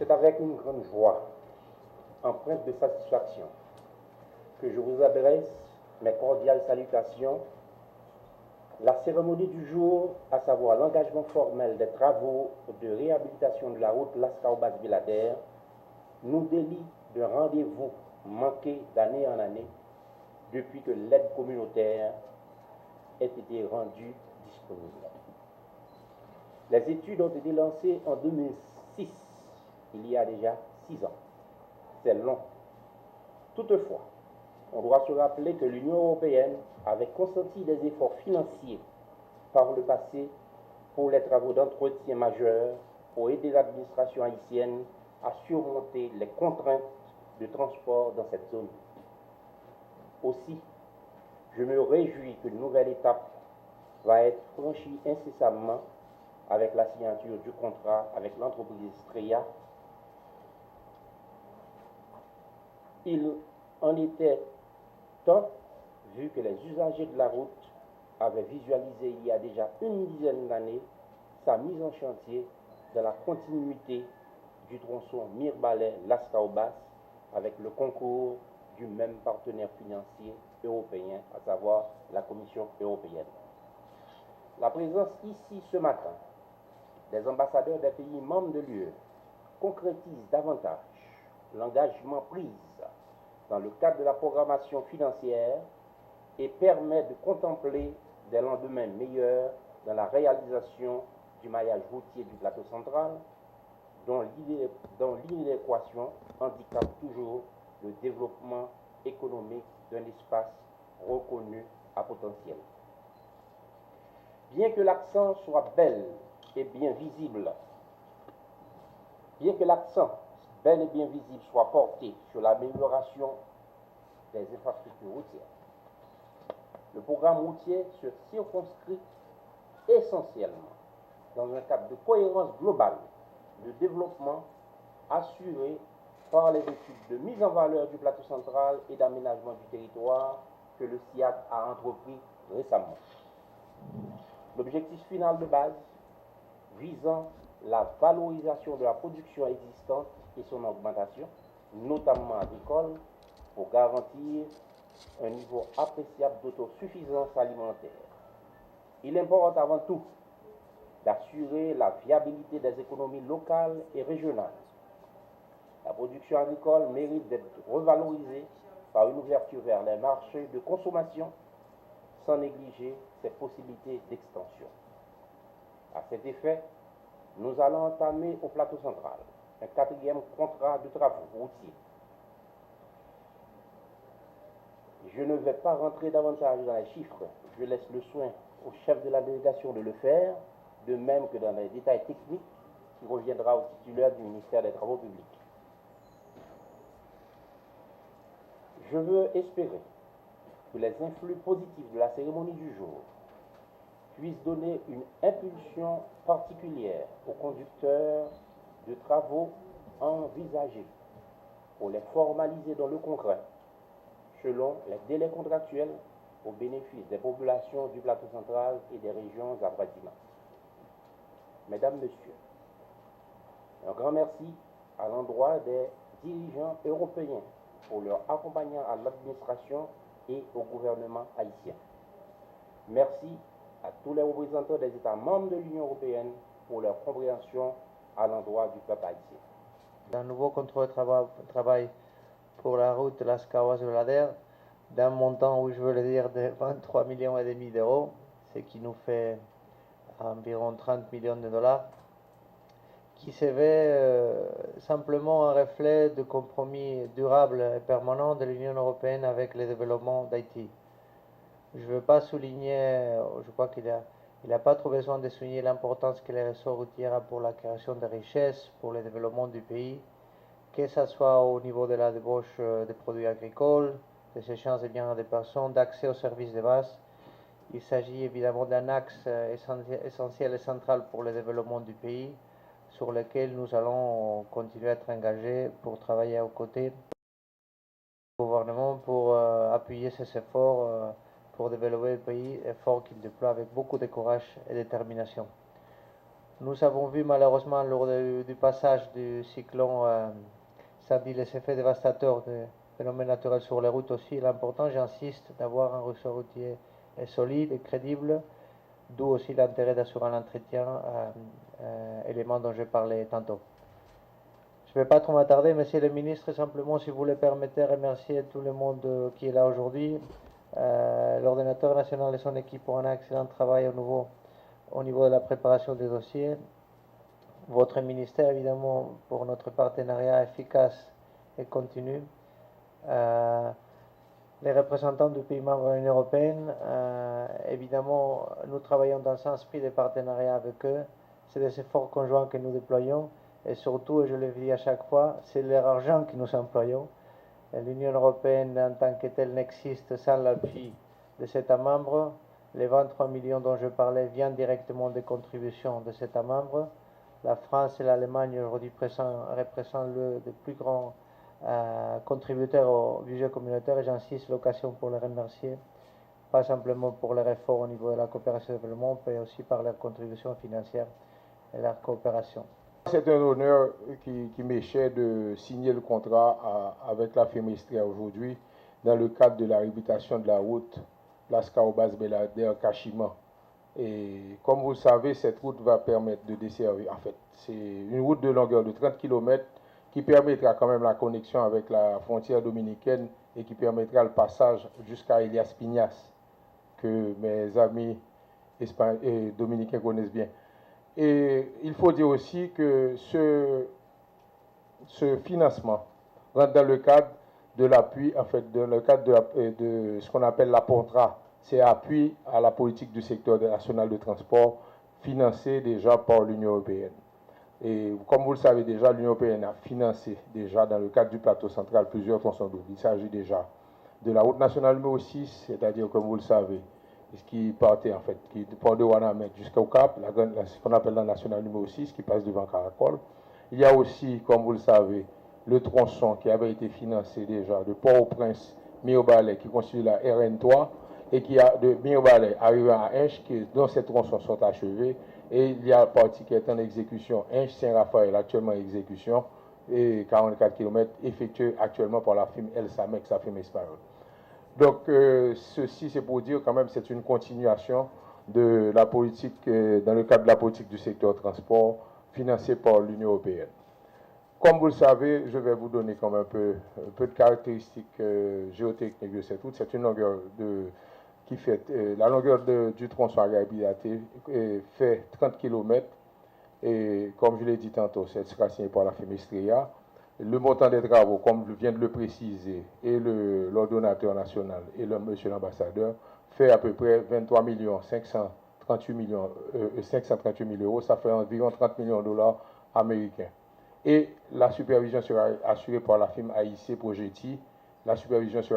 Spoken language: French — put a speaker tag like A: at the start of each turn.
A: C'est avec une grande joie, empreinte de satisfaction, que je vous adresse mes cordiales salutations. La cérémonie du jour, à savoir l'engagement formel des travaux de réhabilitation de la route Lascaux-Basse-Villader, nous délie de rendez-vous manqués d'année en année depuis que l'aide communautaire ait été rendue disponible. Les études ont été lancées en 2006, il y a déjà 6 ans. C'est long. Toutefois, on doit se rappeler que l'Union européenne avait consenti des efforts financiers par le passé pour les travaux d'entretien majeurs pour aider l'administration haïtienne à surmonter les contraintes de transport dans cette zone. Aussi, je me réjouis qu'une nouvelle étape va être franchie incessamment avec la signature du contrat avec l'entreprise Streya. Il en était temps, vu que les usagers de la route avaient visualisé il y a déjà une dizaine d'années sa mise en chantier dans la continuité du tronçon Mirbalet-Lascaux-Basse avec le concours du même partenaire financier européen, à savoir la Commission européenne. La présence ici ce matin des ambassadeurs des pays membres de l'UE concrétise davantage l'engagement pris dans le cadre de la programmation financière et permet de contempler des lendemains meilleurs dans la réalisation du maillage routier du plateau central, dont l'inéquation handicape toujours le développement économique d'un espace reconnu à potentiel. Bien que l'accent soit bel et bien visible, soit porté sur l'amélioration des infrastructures routières, le programme routier se circonscrit essentiellement dans un cadre de cohérence globale de développement assuré par les études de mise en valeur du plateau central et d'aménagement du territoire que le SIAD a entrepris récemment. L'objectif final de base visant la valorisation de la production existante et son augmentation, notamment agricole, pour garantir un niveau appréciable d'autosuffisance alimentaire. Il importe avant tout d'assurer la viabilité des économies locales et régionales. La production agricole mérite d'être revalorisée par une ouverture vers les marchés de consommation sans négliger ses possibilités d'extension. À cet effet, nous allons entamer au plateau central un 4e contrat de travaux routiers. Je ne vais pas rentrer davantage dans les chiffres, je laisse le soin au chef de la délégation de le faire, de même que dans les détails techniques qui reviendra au titulaire du ministère des Travaux publics. Je veux espérer que les influx positifs de la cérémonie du jour puissent donner une impulsion particulière aux conducteurs de travaux envisagés pour les formaliser dans le concret, selon les délais contractuels au bénéfice des populations du plateau central et des régions avoisinantes. Mesdames, Messieurs, un grand merci à l'endroit des dirigeants européens pour leur accompagnement à l'administration et au gouvernement haïtien. Merci à tous les représentants des États membres de l'Union européenne pour leur compréhension à l'endroit du peuple haïtien.
B: Un nouveau contrat de travail pour la route Lascaux-Basse-Villader d'un montant, où je veux le dire, de 23,5 millions d'euros, ce qui nous fait environ 30 millions de dollars, qui se veut simplement un reflet de compromis durable et permanent de l'Union européenne avec le développement d'Haïti. Je ne veux pas souligner, je crois qu'il n'a pas trop besoin de souligner l'importance que les réseaux routiers ont pour la création de richesses, pour le développement du pays, que ce soit au niveau de la débauche des produits agricoles, des échanges de biens et de personnes, d'accès aux services de base. Il s'agit évidemment d'un axe essentiel et central pour le développement du pays, sur lequel nous allons continuer à être engagés pour travailler aux côtés du gouvernement pour appuyer ces efforts pour développer le pays, efforts qu'il déploie avec beaucoup de courage et de détermination. Nous avons vu malheureusement lors du passage du cyclone Sandy les effets dévastateurs des phénomènes naturels sur les routes aussi. L'important, j'insiste, d'avoir un réseau routier solide et crédible, d'où aussi l'intérêt d'assurer l'entretien, élément dont je parlais tantôt. Je ne vais pas trop m'attarder, monsieur le ministre, simplement, si vous le permettez, remercier tout le monde qui est là aujourd'hui. L'ordinateur national et son équipe ont un excellent travail au niveau de la préparation des dossiers. Votre ministère, évidemment, pour notre partenariat efficace et continu. Les représentants du pays membres de l'Union européenne, évidemment, nous travaillons dans un esprit de partenariat avec eux. C'est des efforts conjoints que nous déployons. Et surtout, et je le dis à chaque fois, c'est leur argent que nous employons. L'Union européenne en tant que telle n'existe sans l'appui des États membres. Les 23 millions dont je parlais viennent directement des contributions des États membres. La France et l'Allemagne aujourd'hui représentent le plus grand contributeurs au budget communautaire et j'insiste, l'occasion pour les remercier, pas simplement pour les efforts au niveau de la coopération et développement, mais aussi par leur contribution financière et leur coopération.
C: C'est un honneur qui m'échait de signer le contrat avec la firme Istria aujourd'hui dans le cadre de la réhabilitation de la route Las Caobas-Belader-Kachima. Et comme vous le savez, cette route va permettre de desservir, en fait, c'est une route de longueur de 30 km qui permettra quand même la connexion avec la frontière dominicaine et qui permettra le passage jusqu'à Elias Piñas, que mes amis dominicains connaissent bien. Et il faut dire aussi que ce financement rentre dans le cadre de l'appui, en fait, dans le cadre de ce qu'on appelle la PONTRA. C'est appui à la politique du secteur national de transport financé déjà par l'Union européenne. Et comme vous le savez déjà, l'Union européenne a financé déjà dans le cadre du plateau central plusieurs tronçons de route. Il s'agit déjà de la route nationale numéro 6, c'est-à-dire, comme vous le savez, ce qui partait en fait, qui part de Wanamek jusqu'au Cap, ce qu'on appelle la nationale numéro 6, qui passe devant Caracol. Il y a aussi, comme vous le savez, le tronçon qui avait été financé déjà de Port-au-Prince, Miobalais, qui constitue la RN3, et qui a de Miobalais arrivant à Inche, dont ces tronçons sont achevés. Et il y a la partie qui est en exécution, Inche-Saint-Raphaël, actuellement en exécution, et 44 km effectués actuellement par la firme El Samex, la firme espagnole. Donc, ceci, c'est pour dire quand même c'est une continuation de la politique, dans le cadre de la politique du secteur transport, financée par l'Union européenne. Comme vous le savez, je vais vous donner comme un peu de caractéristiques géotechniques de cette route. C'est une longueur qui fait, la longueur du tronçon à réhabiliter fait 30 km. Et comme je l'ai dit tantôt, c'est sera signé par la firme Istria. Le montant des travaux, comme je viens de le préciser, et l'ordonnateur national et monsieur l'ambassadeur, fait à peu près 23 538 000 euros. Ça fait environ 30 millions de dollars américains. Et la supervision sera assurée par la firme AIC Progetti. La supervision sera